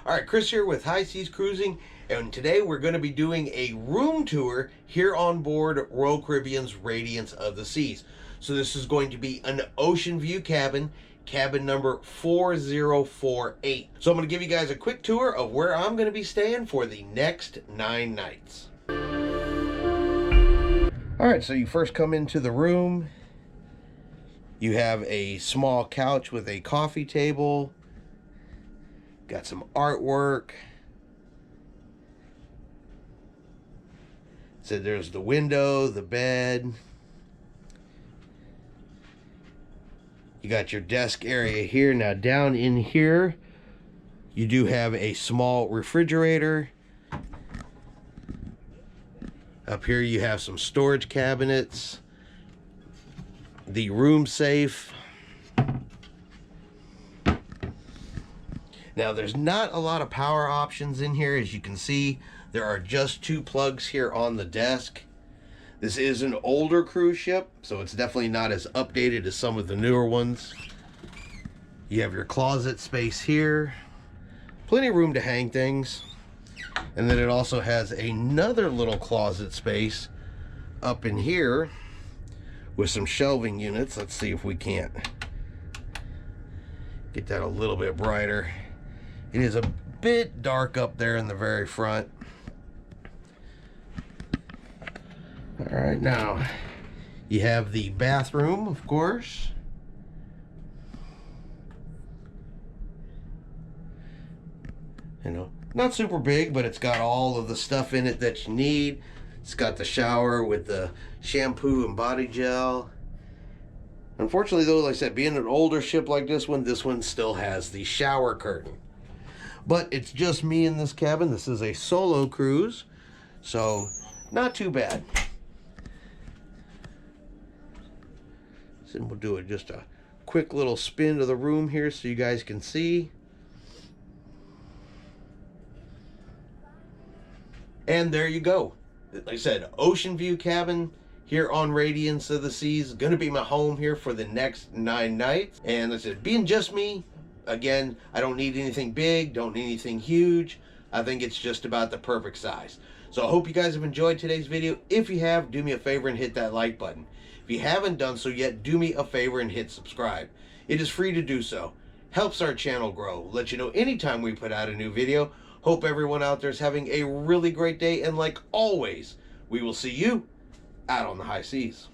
All right, Chris here with High Seas Cruising, and today we're going to be doing a room tour here on board Royal Caribbean's Radiance of the Seas. So this is going to be an Oceanview cabin, cabin number 4048. So I'm going to give you guys a quick tour of where I'm going to be staying for the next 9 nights. All right, so you first come into the room. You have a small couch with a coffee table. Got some artwork. So there's the window, the bed. You got your desk area here. Now down in here, you do have a small refrigerator. Up here you have some storage cabinets. The room safe. Now there's not a lot of power options in here. As you can see, there are just 2 plugs here on the desk. This is an older cruise ship, so it's definitely not as updated as some of the newer ones. You have your closet space here. Plenty of room to hang things. And then it also has another little closet space up in here with some shelving units. Let's see if we can't get that a little bit brighter. It is a bit dark up there in the very front. All right, now you have the bathroom, of course. You know, not super big, but it's got all of the stuff in it that you need. It's got the shower with the shampoo and body gel. Unfortunately, though, like I said, being an older ship like this one still has the shower curtain. But it's just me in this cabin. This is a solo cruise, so not too bad. So we'll do just a quick little spin to the room here so you guys can see. And there you go. Like I said, Oceanview cabin here on Radiance of the Seas. Going to be my home here for the next 9 nights. And like I said, being just me, again, I don't need anything big, don't need anything huge. I think it's just about the perfect size. So I hope you guys have enjoyed today's video. If you have, do me a favor and hit that like button. If you haven't done so yet, do me a favor and hit subscribe. It is free to do so. Helps our channel grow. Let you know anytime we put out a new video. Hope everyone out there is having a really great day. And like always, we will see you out on the high seas.